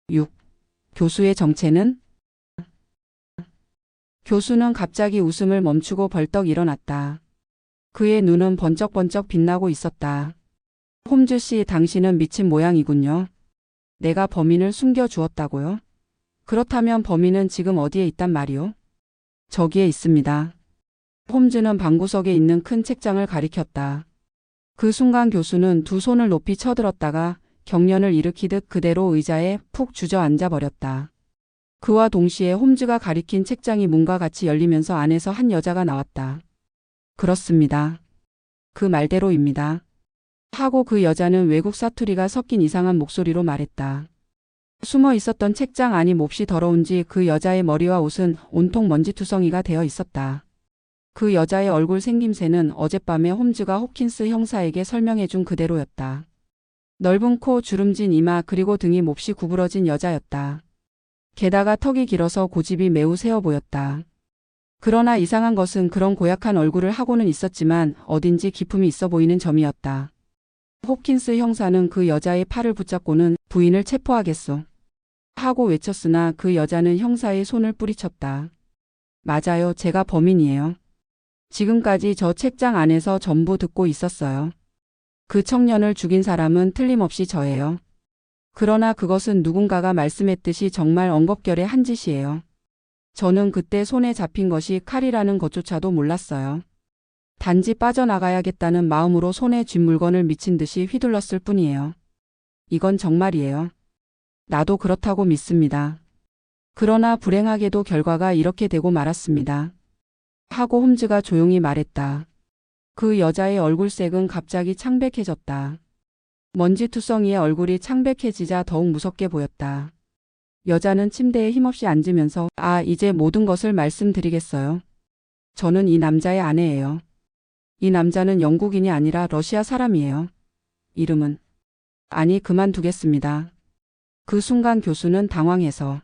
6. 교수의 정체는? 교수는 갑자기 웃음을 멈추고 벌떡 일어났다. 그의 눈은 번쩍번쩍 빛나고 있었다. 홈즈 씨, 당신은 미친 모양이군요. 내가 범인을 숨겨주었다고요? 그렇다면 범인은 지금 어디에 있단 말이오? 저기에 있습니다. 홈즈는 방구석에 있는 큰 책장을 가리켰다. 그 순간 교수는 두 손을 높이 쳐들었다가 경련을 일으키듯 그대로 의자에 푹 주저앉아 버렸다. 그와 동시에 홈즈가 가리킨 책장이 문과 같이 열리면서 안에서 한 여자가 나왔다. 그렇습니다. 그 말대로입니다. 하고 그 여자는 외국 사투리가 섞인 이상한 목소리로 말했다. 숨어 있었던 책장 안이 몹시 더러운지 그 여자의 머리와 옷은 온통 먼지투성이가 되어 있었다. 그 여자의 얼굴 생김새는 어젯밤에 홈즈가 호킨스 형사에게 설명해준 그대로였다. 넓은 코, 주름진 이마, 그리고 등이 몹시 구부러진 여자였다. 게다가 턱이 길어서 고집이 매우 세어 보였다. 그러나 이상한 것은 그런 고약한 얼굴을 하고는 있었지만 어딘지 기품이 있어 보이는 점이었다. 호킨스 형사는 그 여자의 팔을 붙잡고는 부인을 체포하겠소 하고 외쳤으나 그 여자는 형사의 손을 뿌리쳤다. 맞아요. 제가 범인이에요. 지금까지 저 책장 안에서 전부 듣고 있었어요. 그 청년을 죽인 사람은 틀림없이 저예요. 그러나 그것은 누군가가 말씀했듯이 정말 엉겁결의 한 짓이에요. 저는 그때 손에 잡힌 것이 칼이라는 것조차도 몰랐어요. 단지 빠져나가야겠다는 마음으로 손에 쥔 물건을 미친 듯이 휘둘렀을 뿐이에요. 이건 정말이에요. 나도 그렇다고 믿습니다. 그러나 불행하게도 결과가 이렇게 되고 말았습니다. 하고 홈즈가 조용히 말했다. 그 여자의 얼굴색은 갑자기 창백해졌다. 먼지투성이의 얼굴이 창백해지자 더욱 무섭게 보였다. 여자는 침대에 힘없이 앉으면서 이제 모든 것을 말씀드리겠어요. 저는 이 남자의 아내예요. 이 남자는 영국인이 아니라 러시아 사람이에요. 이름은 아니 그만두겠습니다. 그 순간 교수는 당황해서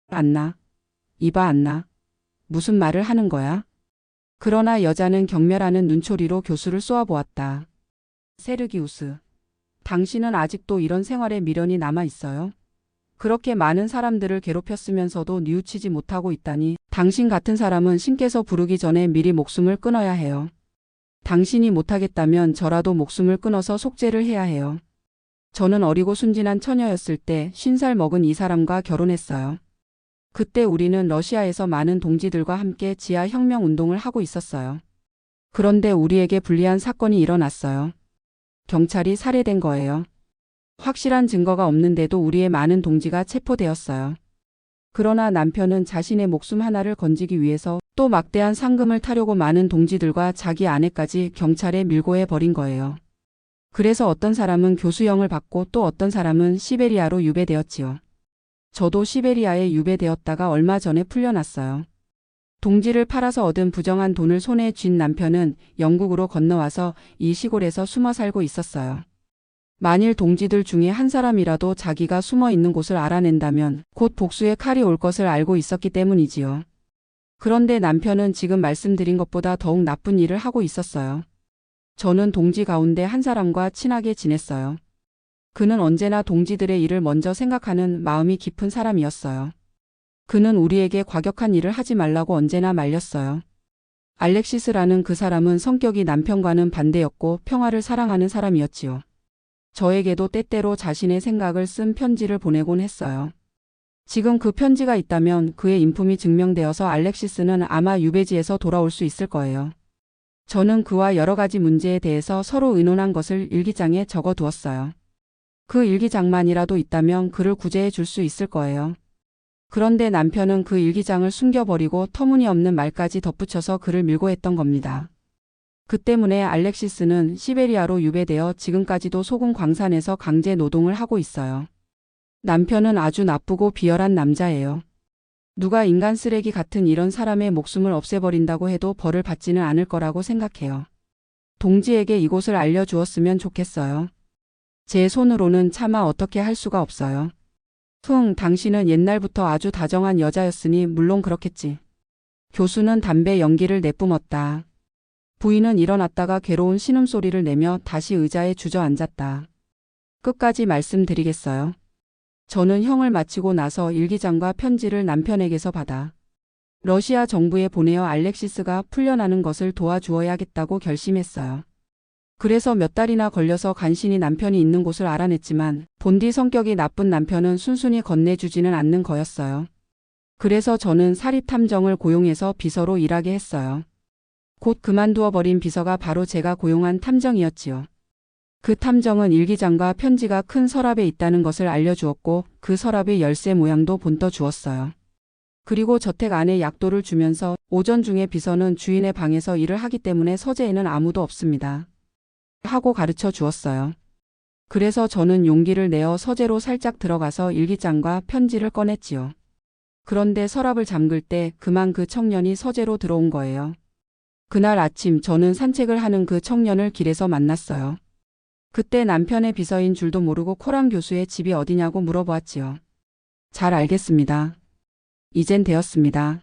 안나? 이봐 안나. 무슨 말을 하는 거야? 그러나 여자는 경멸하는 눈초리로 교수를 쏘아보았다. 세르기우스. 당신은 아직도 이런 생활에 미련이 남아 있어요? 그렇게 많은 사람들을 괴롭혔으면서도 뉘우치지 못하고 있다니 당신 같은 사람은 신께서 부르기 전에 미리 목숨을 끊어야 해요. 당신이 못하겠다면 저라도 목숨을 끊어서 속죄를 해야 해요. 저는 어리고 순진한 처녀였을 때 50살 먹은 이 사람과 결혼했어요. 그때 우리는 러시아에서 많은 동지들과 함께 지하 혁명 운동을 하고 있었어요. 그런데 우리에게 불리한 사건이 일어났어요. 경찰이 살해된 거예요. 확실한 증거가 없는데도 우리의 많은 동지가 체포되었어요. 그러나 남편은 자신의 목숨 하나를 건지기 위해서 또 막대한 상금을 타려고 많은 동지들과 자기 아내까지 경찰에 밀고 해버린 거예요. 그래서 어떤 사람은 교수형을 받고 또 어떤 사람은 시베리아로 유배되었지요. 저도 시베리아에 유배되었다가 얼마 전에 풀려났어요. 동지를 팔아서 얻은 부정한 돈을 손에 쥔 남편은 영국으로 건너와서 이 시골에서 숨어 살고 있었어요. 만일 동지들 중에 한 사람이라도 자기가 숨어 있는 곳을 알아낸다면 곧 복수의 칼이 올 것을 알고 있었기 때문이지요. 그런데 남편은 지금 말씀드린 것보다 더욱 나쁜 일을 하고 있었어요. 저는 동지 가운데 한 사람과 친하게 지냈어요. 그는 언제나 동지들의 일을 먼저 생각하는 마음이 깊은 사람이었어요. 그는 우리에게 과격한 일을 하지 말라고 언제나 말렸어요. 알렉시스라는 그 사람은 성격이 남편과는 반대였고 평화를 사랑하는 사람이었지요. 저에게도 때때로 자신의 생각을 쓴 편지를 보내곤 했어요. 지금 그 편지가 있다면 그의 인품이 증명되어서 알렉시스는 아마 유배지에서 돌아올 수 있을 거예요. 저는 그와 여러 가지 문제에 대해서 서로 의논한 것을 일기장에 적어두었어요. 그 일기장만이라도 있다면 그를 구제해 줄 수 있을 거예요. 그런데 남편은 그 일기장을 숨겨버리고 터무니없는 말까지 덧붙여서 그를 밀고 했던 겁니다. 그 때문에 알렉시스는 시베리아로 유배되어 지금까지도 소금 광산에서 강제 노동을 하고 있어요. 남편은 아주 나쁘고 비열한 남자예요. 누가 인간 쓰레기 같은 이런 사람의 목숨을 없애버린다고 해도 벌을 받지는 않을 거라고 생각해요. 동지에게 이곳을 알려주었으면 좋겠어요. 제 손으로는 차마 어떻게 할 수가 없어요. 당신은 옛날부터 아주 다정한 여자였으니 물론 그렇겠지. 교수는 담배 연기를 내뿜었다. 부인은 일어났다가 괴로운 신음소리를 내며 다시 의자에 주저앉았다. 끝까지 말씀드리겠어요. 저는 형을 마치고 나서 일기장과 편지를 남편에게서 받아 러시아 정부에 보내어 알렉시스가 풀려나는 것을 도와주어야겠다고 결심했어요. 그래서 몇 달이나 걸려서 간신히 남편이 있는 곳을 알아냈지만 본디 성격이 나쁜 남편은 순순히 건네주지는 않는 거였어요. 그래서 저는 사립탐정을 고용해서 비서로 일하게 했어요. 곧 그만두어 버린 비서가 바로 제가 고용한 탐정이었지요. 그 탐정은 일기장과 편지가 큰 서랍에 있다는 것을 알려주었고 그 서랍의 열쇠 모양도 본떠 주었어요. 그리고 저택 안에 약도를 주면서 오전 중에 비서는 주인의 방에서 일을 하기 때문에 서재에는 아무도 없습니다. 하고 가르쳐 주었어요. 그래서 저는 용기를 내어 서재로 살짝 들어가서 일기장과 편지를 꺼냈지요. 그런데 서랍을 잠글 때 그만 그 청년이 서재로 들어온 거예요. 그날 아침 저는 산책을 하는 그 청년을 길에서 만났어요. 그때 남편의 비서인 줄도 모르고 코랑 교수의 집이 어디냐고 물어보았지요. 잘 알겠습니다. 이젠 되었습니다.